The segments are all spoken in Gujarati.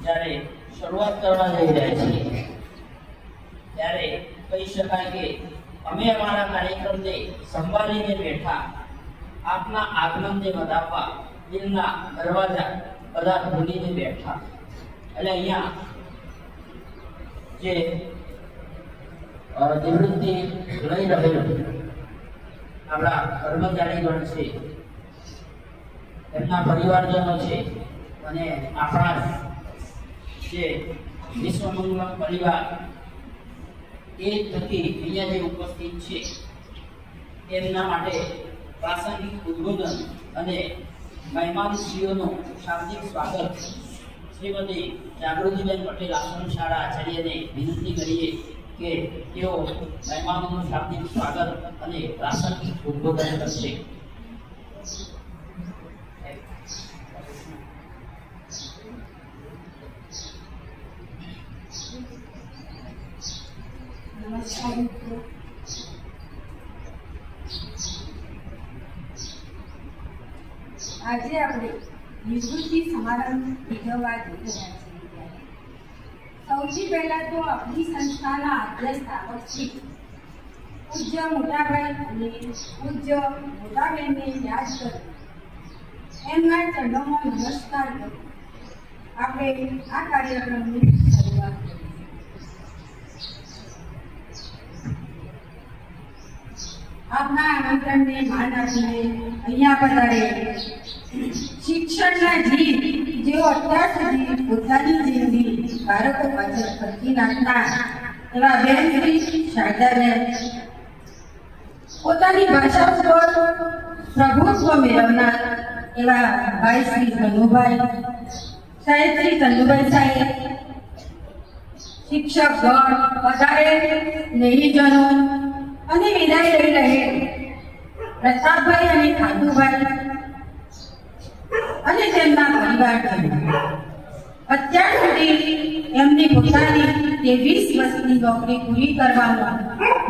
જ્યારે શરૂઆત કરવા જઈ રહ્યા છીએ ત્યારે કહી શકાય કે અમે અમારા કાર્યક્રમને સંભાળીને બેઠા, આપના આગમનને વધાવવા દિલના દરવાજા બધા ખોલીને બેઠા. એટલે અહીંયા જે નિવૃત્તિ લઈ રહેલું આપણા કર્મચારીગણ છે, એમના પરિવારજનો છે અને આપણા જે વિશ્વમંગલમ પરિવાર એ થકી અહીંયા જે ઉપસ્થિત છે એમના માટે પ્રાસંગિક ઉદ્બોધન અને મહેમાનશ્રીઓનું શાબ્દિક સ્વાગત શ્રીમતી જાગૃતિબેન પટેલ આશ્રમ શાળા આચાર્યને વિનંતી કરીએ કે તેઓ મહેમાનોનું શાબ્દિક સ્વાગત અને પ્રાસંગિક ઉદ્બોધન કરશે. નમસ્કાર મિત્રો. આજે આપણે નિવૃત્તિ સમારંભ ઉજવવા જઈ રહ્યા છીએ. સૌથી પહેલા તો આપણી સંસ્થાના આદ્ય સ્થાપક શ્રી પૂજ્ય મોટાભાઈ અને પૂજ્ય મોટાબેનને યાદ કરી એમના ચરણોમાં નમસ્કાર કરી આપણે આ કાર્યક્રમની શરૂઆત કરી. આપના આમંત્રણને માન આપીને અહીંયા પધારે શિક્ષણના જીવ જેઓ અત્યાર સુધી પોતાની જિંદગી બાળકો પાછળ ખર્ચી નાખનાર એવા બેન શ્રી શારદાબેન, પોતાની ભાષા ઉપર પ્રભુત્વ મેળવનાર એવા ભાઈ શ્રી ધનુભાઈ સાહેબ, શ્રી ધનુભાઈ સાહેબ, શિક્ષકગણ પધારે, સ્નેહીજનો અને વિદાય લઈ રહે પ્રતાપભાઈ અને ખાધુભાઈ અને તેમના પરિવારજનો, અત્યાર સુધી એમની પોતાની 23 વર્ષની નોકરી પૂરી કરવામાં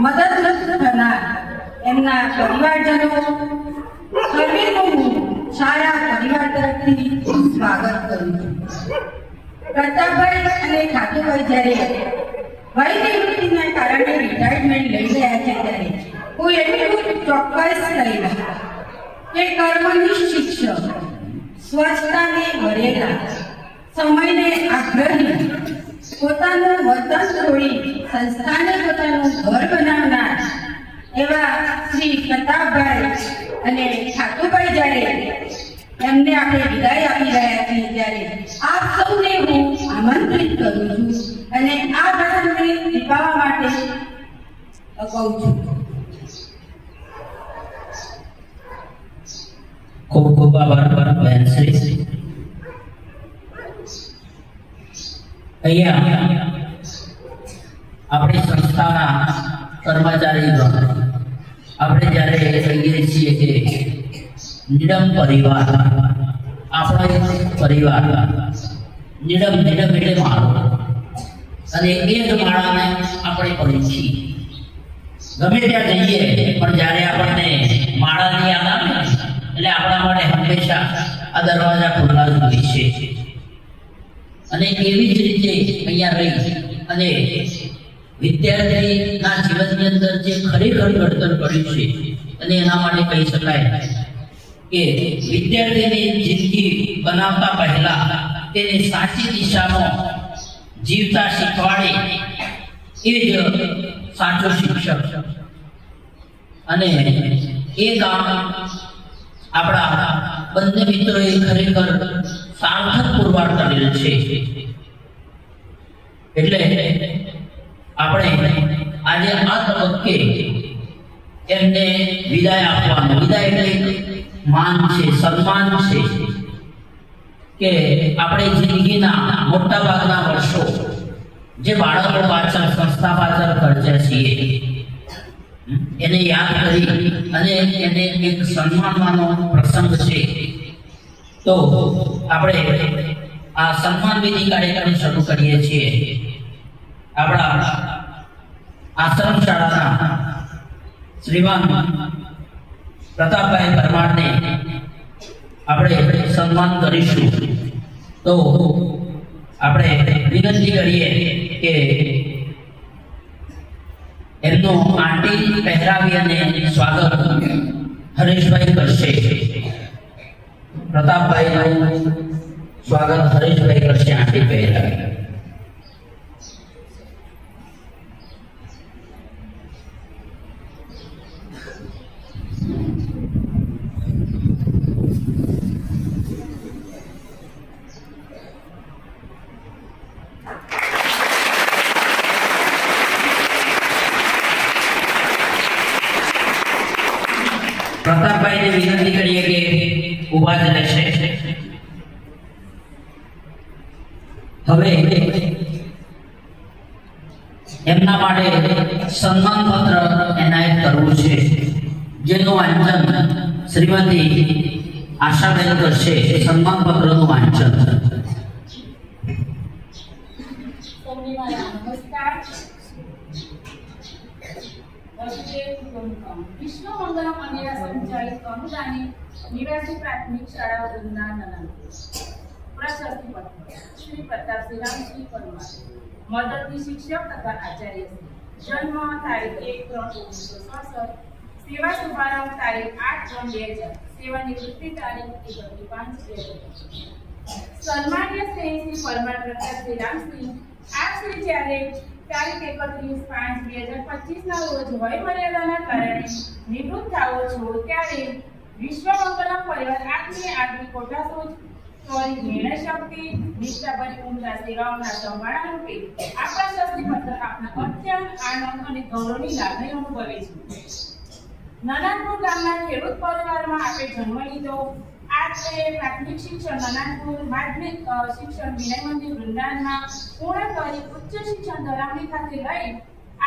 મદદરૂપ થનાર એમના પરિવારજનો સર્વેનું શાળા પરિવાર તરફથી સ્વાગત કરું છું. પ્રતાપભાઈ અને ખાધુભાઈ જ્યારે વય નિવૃત્તિના કારણે રિટાયરમેન્ટ લઈ રહ્યા છે ત્યારે હું એટલું ચોક્કસ કહીશ કે કર્મની શિક્ષક, સ્વચ્છતાને વરેલા, સમયને આગ્રહી, પોતાનું વતન છોડી સંસ્થાને પોતાનું ઘર બનાવનાર એવા શ્રી પ્રતાપભાઈ અને ઠાકુરભાઈ જ્યારે એમને આપણે વિદાય આપી રહ્યા છીએ ત્યારે આપ સૌને હું આમંત્રિત કરું છું અને આ પ્રસંગને નિભાવવા માટે કહું છું. ખૂબ ખૂબ આભાર બહેનશ્રી. અહીંયા આપણી સંસ્થાના કર્મચારીગણ આપણે જ્યારે કહીએ છીએ કે નિડમ પરિવાર, આપણો એક પરિવાર, નિડમ એટલે માળો, અને એ જ માળાને આપણે કરીએ છીએ. ગમે ત્યાં જઈએ પણ જ્યારે આપણને માળાની યાદ આવે એટલે આપણા માટે હંમેશા આ દરવાજા ખુલ્લા જ હોય છે. અને એવી જ રીતે અહીંયા રહી અને વિદ્યાર્થીના જીવનની અંદર જે ખરેખર ઘડતર કર્યું છે અને એના માટે કહી શકાય કે વિદ્યાર્થીની જિંદગી બનાવતા પહેલા તેને સાચી દિશામાં જીવતા શીખવાડે એ જ સાચો શિક્ષક. અને એ કામ આપણા બંને મિત્રોએ ખરેખર સાર્થક પુરવાર કરેલ છે. એટલે આપણે આજે આ તબક્કે એમને વિદાય આપવાનું, વિદાય એટલે માન છે, સન્માન છે કે આપણે જિંદગીના મોટા ભાગના વર્ષો જે બાળકો પાછળ, સંસ્થા પાછળ ખર્ચ્યા છીએ એને યાદ કરી અને એને એક સન્માનવાનો પ્રસંગ છે. તો આપણે આ સન્માન વિધિ કાર્યક્રમ શરૂ કરીએ છીએ. આપણા આશ્રમ શાળાના શ્રીમાન પ્રતાપભાઈ પરમારને આપણે સન્માન કરીશું. તો આપણે વિનંતી કરીએ કે એમનું આંટી પહેરાવી અને સ્વાગત હરેશભાઈ કરશે. પ્રતાપભાઈનું સ્વાગત હરેશભાઈ કરશે આંટી પહેરાવી. પ્રતાપભાઈને વિનંતી કરીએ કે ઊભા જ રહેશે. હવે એમના માટે સન્માન પત્ર એનાયત કરવું છે, જેનું વાંચન શ્રીમતી આશાબેન કરશે. સન્માન પત્રનું વાંચન. સૌને મારા નમસ્કાર. વિશ્વ મંગલમ અનેરા સંચાલિત અનુદાનિત નિવાસી પ્રાથમિક શાળા વૃંદાવન પ્રશસ્તિ પત્ર શ્રી પ્રતાપસિંહ રામસિંહ પરમાર, મદદની શિક્ષક તથા આચાર્ય શ્રી. જન્મ તારીખ 1-3-1967, સેવા શુભારંભ તારીખ 8-3-2000, સેવા નિવૃત્તિ તારીખ 31-5-2000. સન્માન્ય શ્રી પરમાર પ્રતાપસિંહ રામસિંહ, આપ શ્રી જ્યારે તારીખ 31-5-2025 ના રોજ વય મર્યાદાના કારણે નિવૃત્ત થાઓ છો, ત્યારે વિશ્વ મંગલમ પરિવાર આપની આગવી કોઠાસૂઝ ત્વરિત નિર્ણય શક્તિ, નિષ્ઠાભરી ઉમદા સેવાઓના સંભાળા રૂપે આ પ્રશસ્તિ પત્ર આપના અત્યંત આનંદ અને ગૌરવની લાગણી અનુભવે છે. નાનાપુર ગામના ખેડૂત પરિવારમાં આપે જન્મ લીધો. આજે પ્રાથમિક શિક્ષણ નાનાપુર, માધ્યમિક શિક્ષણ વિનય મંદિર વૃંદાવનમાં પૂર્ણ કરી ઉચ્ચ શિક્ષણ ધરાવણી ખાતે લઈ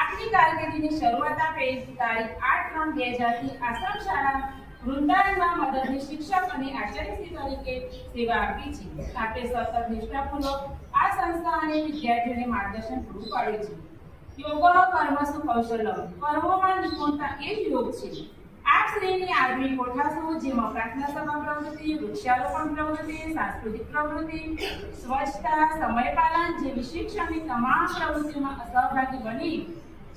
આપની કારકિર્દીની શરૂઆત આપે તારીખ 8-3-2000 થી આશ્રમ શાળા વૃંદાવનમાં મદદની શિક્ષક અને આચાર્યશ્રી તરીકે સેવા આપી છે. આપે સતત નિષ્ઠાપૂર્વક આ સંસ્થા અને વિદ્યાર્થીઓને માર્ગદર્શન પૂરું પાડે છે. યોગો કર્મસુ કૌશલમ, કર્મોમાં નિપુણતા એ જ યોગ છે. આપ શ્રેણીની આગવી કોઠાસૂઝ, જેમાં પ્રાર્થના સભા પ્રવૃત્તિ, વૃક્ષારોપણ પ્રવૃત્તિ, સાંસ્કૃતિક પ્રવૃત્તિ, સ્વચ્છતા, સમયપાલન જેવી શિક્ષણની તમામ પ્રવૃત્તિઓમાં સહભાગી બની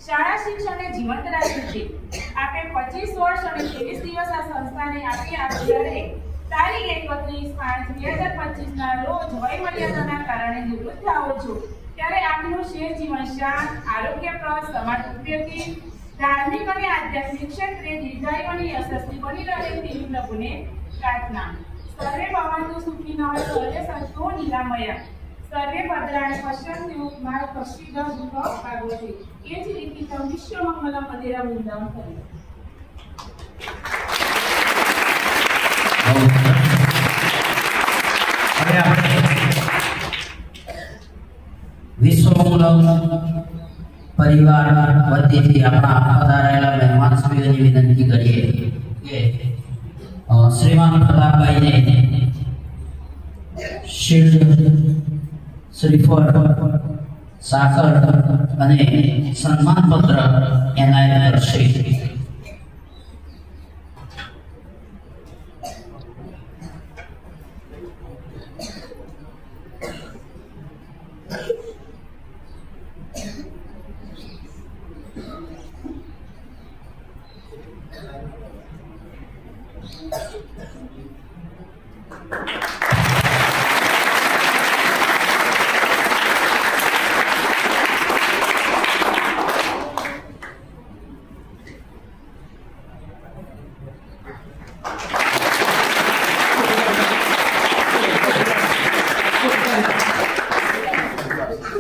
શાળા શિક્ષણને જીવંત રાખ્યું છે. આપે 25 વર્ષ અને 23 દિવસ આ સંસ્થાને આપી જ્યારે તારીખ 31-5-2025 ના રોજ વય મર્યાદાના કારણે નિવૃત્ત થાઓ છો, ત્યારે આપનું શેષ જીવન શાંત, આરોગ્યપ્રદ, સમાજ ઉપયોગી, ધાર્મિક અને આધ્યાત્મિક ક્ષેત્રે દીર્ઘાયુ અને યશસ્વી બની રહે તેવી પ્રભુને પ્રાર્થના. સર્વે ભવન્તુ સુખિનઃ, સર્વે સંતો નિરામયા, સર્વે ભદ્રાણિ પશ્યન્તુ મા કશ્ચિદ દુઃખ ભાગવતે. એ જ રીતે વિશ્વ મંગલમ અનેરા વૃંદાવન કરી. હવે આપણે વિશ્વ મંગલમ પરિવાર વતીથી આપણા પધારેલા મહેમાનશ્રીઓની વિનંતી કરીએ કે શ્રીમાન પ્રતાપભાઈને શિલ્ડ, શ્રીફળ, સાકર અને સન્માન પત્ર એનાયત કરશે.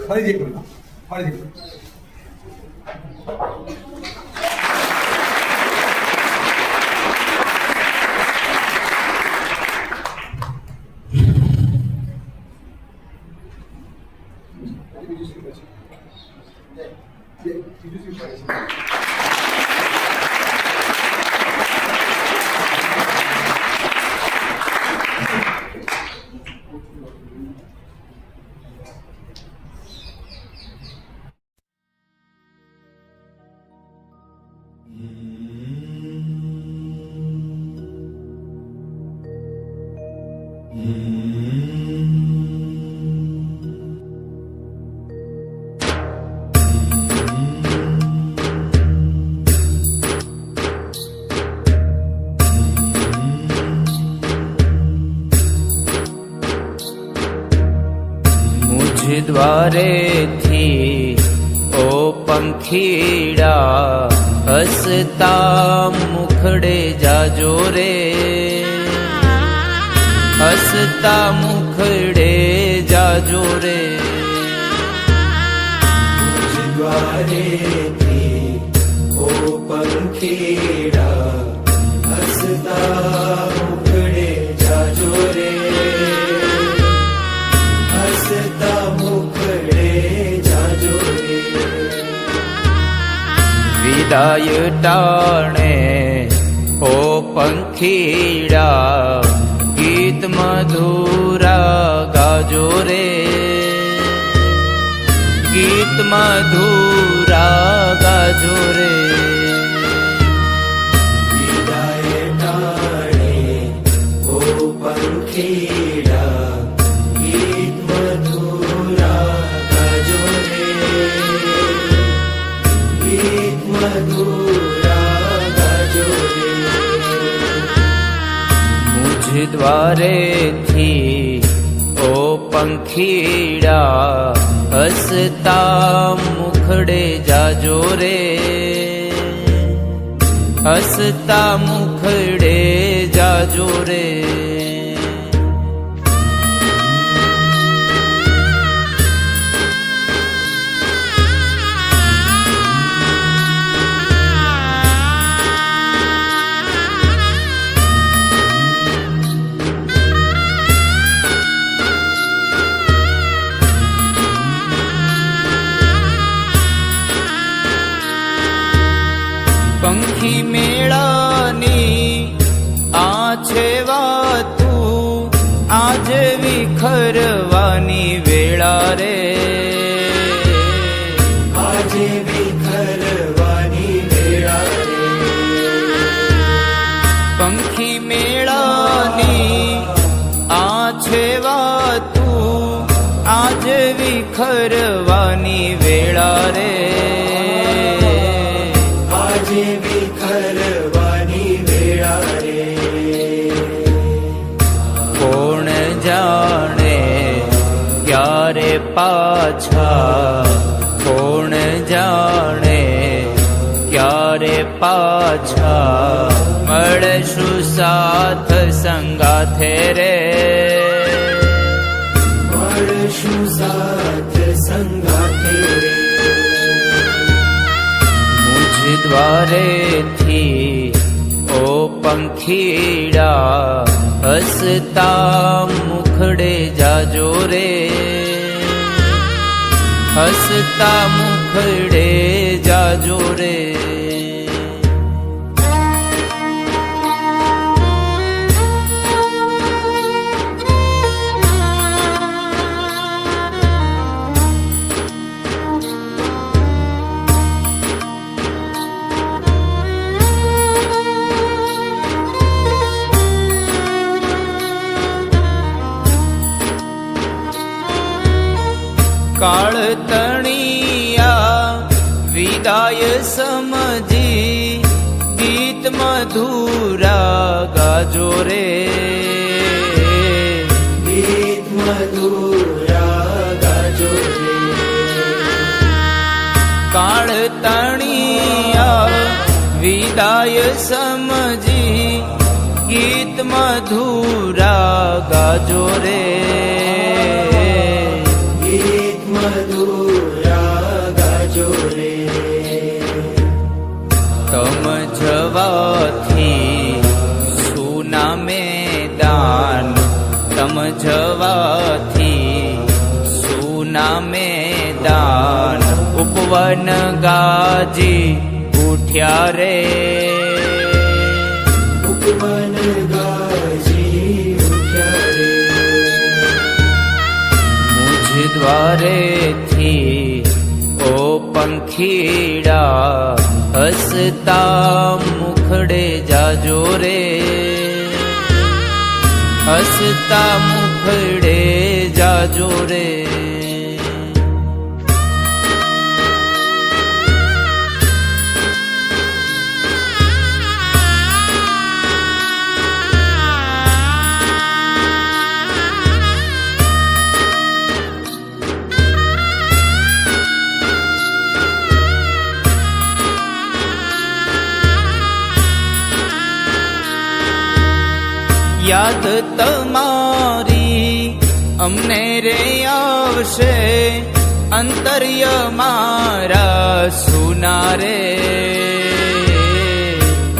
ફરીથી બોલો, ફરીથી બોલો. મુझ દ્વારેથી ઓ પંખીડા હસતા મુખડે જાજો રે, હસતા મુખડે જાજો રે. દ્વારેથી ઓ પંખીડા હસતા મુખડે જાજો રે, હસતા મુખડે જાજો રે. વિદાય ટાણે ઓ પંખીડા ગીત મધુરા ગાજો રે, ગીત મધુરા ગાજો રે. વિદાય ટાણે ઓ પંખીડા ગીત મધુરા ગાજો રે, ગીત મધુરા ગાજો રે. મુझ દ્વારેથી ઓ પંખીડા હસતા મુખડે જાજો રે, હસતા મુખડે જાજો રે. પંખી મેળાની આ છે વાતું, આજ વિખરવાની વેળા રે, આજે વિખરવાની વેળા રે. પંખી મેળાની આ છે વાતું, આજ વિખરવાની વેળા રે, આજે વિખરવાની વેળા રે. કોણ જાણે ક્યારે પાછા, કોણ જાણે ક્યારે પાછા મળશું સાથ સંગાથે રે, મળશું સાથ સંગાથે રે. મુझ દ્વારેથી ઓ પંખીડા હસતા મુખડે જાજો રે, હસતા મુખડે જાજો રે. કાળ તણિયા વિદાય સમજી ગીત મધુરા ગાજો રે, ગીત મધુરા ગાજો રે. કાળ તણિયા વિદાય સમજી ગીત મધુરા ગાજો રે, ગીત મધુરા ગાજો રે. તમ જવાથી સુના મેદાન, તમ જવાથી સુના મેદાન ઉપવન ગાજી ઉઠ્યા રે, ઉપવન ગાજી ઉઠ્યા રે. મુझ દ્વારેથી ઓ પંખીડા હસતા મુખડે જાજો રે, હસતા મુખડે જાજો રે. યાદ તમારી અમને રે આવશે અંતર્ય મારા સુનારે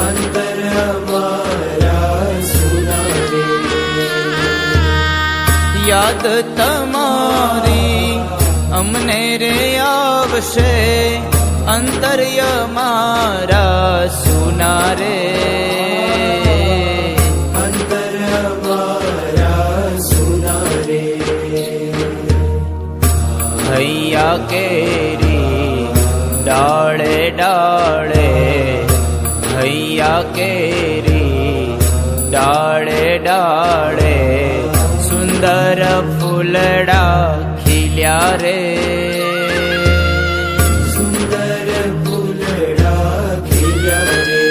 અંતર મારા સુનારે યાદ તમારી અમને રે આવશે અંતર્ય મારા સુનારે અંતર મારા સુનારે હૈયા કેરી ડાળે ડાળે હૈયા કેરી ડાળે ડાળે સુંદર ફૂલડા ખીલ્યા રે સુંદર ફૂલડા ખીલ્યા રે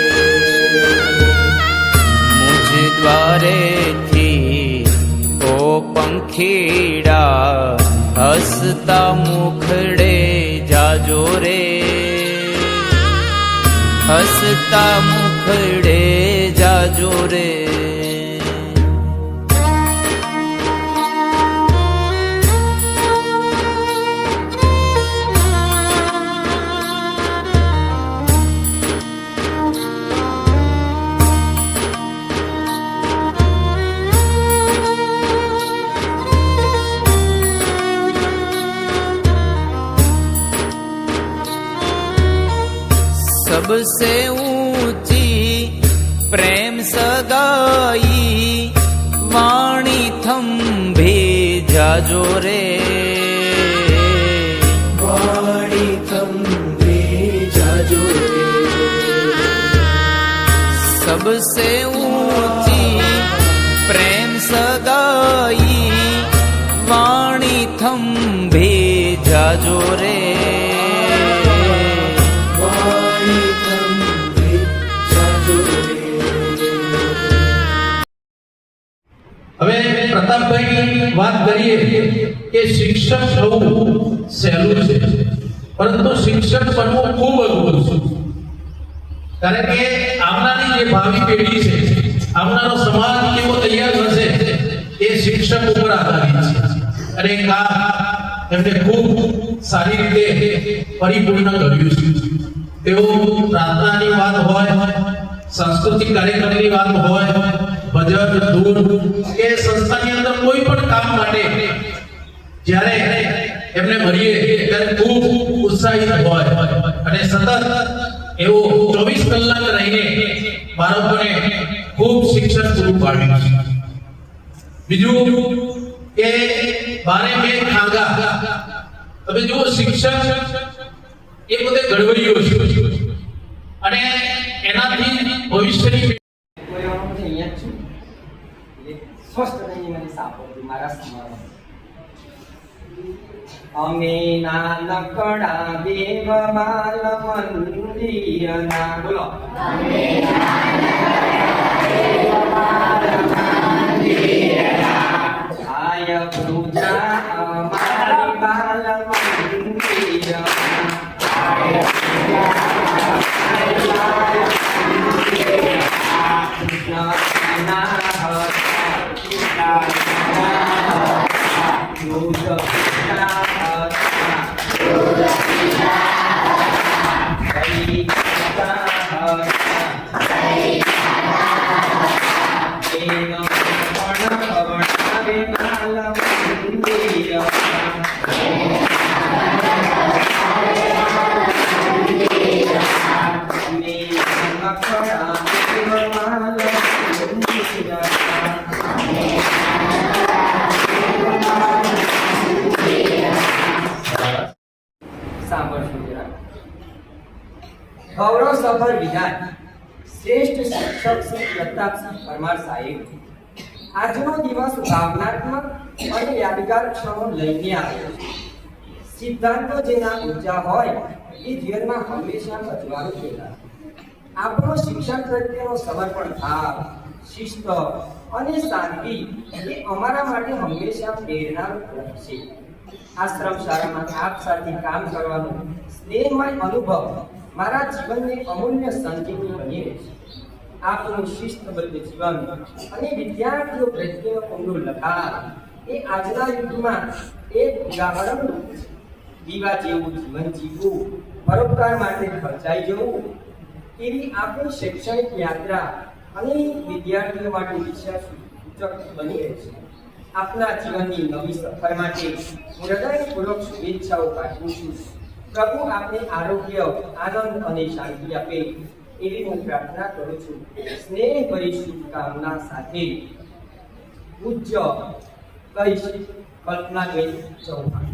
મુજ દ્વારેથી ઓ પંખીડા હસતા મુખડે જાજો રે હસતા મુખડે જાજો રે सबसे ऊंची प्रेम सगाई वाणी थंभे जाजो रे વાણી થંભે જાજો રે सबसे ऊंची प्रेम सगाई वाणी थंभे जाजो रे વાણી થંભે જાજો રે હવે પ્રતાપભાઈની વાત કરીએ કે શિક્ષક થવું સહેલું છે, પરંતુ શિક્ષક બનવું ખૂબ અઘરું છે. કારણ કે આવનારી જે ભાવિ પેઢી છે, આવનારો સમાજ કેવો તૈયાર થશે એ શિક્ષક ઉપર આધારિત છે. અને એ કામ એમને ખૂબ સારી રીતે પરિપૂર્ણ કર્યું છે. તેઓ પ્રાર્થનાની વાત હોય, સાંસ્કૃતિક કાર્યક્રમની વાત હોય, ભજન ધૂન કે સંસ્થાની અંદર કોઈ પણ કામ માટે જ્યારે એમને મળીએ ત્યારે ખૂબ ઉત્સાહિત હોય અને સતત એવો 24 કલાક રહીને બાળકોને ખૂબ શિક્ષણ પૂરું પાડ્યું છે. બીજું કે બારે મેં ખાગા, તમે જુઓ શિક્ષક એ પોતે ગડબડીઓ છે અને એનાથી ભવિષ્યની સ્વસ્થ થઈને મને સાંભળ્યું મારા સમાજ અમે નાનકડા દેવમાલ મંદિરના બોલો આય પૂજા અમારી બાલ ગૌરવ સભર વિધાન શ્રેષ્ઠ શિક્ષક શ્રી પ્રતાપસિંહ પરમાર સાહેબ આજનો દિવસ ભાવનાત્મક અને યાદગાર ક્ષણો લઈને આવ્યો છે. સિદ્ધાંતો જેના ઊંચા હોય એ જીવનમાં હંમેશા અજવાળું રહેલા. આપણો શિક્ષણ પ્રત્યેનો સમર્પણ ભાવ, શિસ્ત અને શાંતિ એ અમારા માટે હંમેશા પ્રેરણારૂપ રહેશે. આશ્રમ શાળામાં આપ સાથે કામ કરવાનો સ્નેહમય અનુભવ મારા જીવનને અમૂલ્ય સંજીવની બની રહેશે. આપનું શિસ્તબદ્ધ જીવન અને વિદ્યાર્થીઓ પ્રત્યેનો ઊંડો લગાવ એ આજના યુગમાં એક ઉદાહરણ છે. દીવા જેવું જીવન જીવવું, પરોપકાર માટે ખર્ચાઈ જવું, એવી આપણી શૈક્ષણિક યાત્રા અને વિદ્યાર્થીઓ માટે દિશા સૂચક બની રહે છે. આપના જીવનની નવી સફર માટે હું હૃદયપૂર્વક શુભેચ્છાઓ પાઠવું છું. પ્રભુ આપને આરોગ્ય, આનંદ અને શાંતિ આપે એવી હું પ્રાર્થના કરું છું. સ્નેહભરી શુભકામના સાથે પૂજ્ય કહીશ કલ્પનાબેન ચૌહાણ.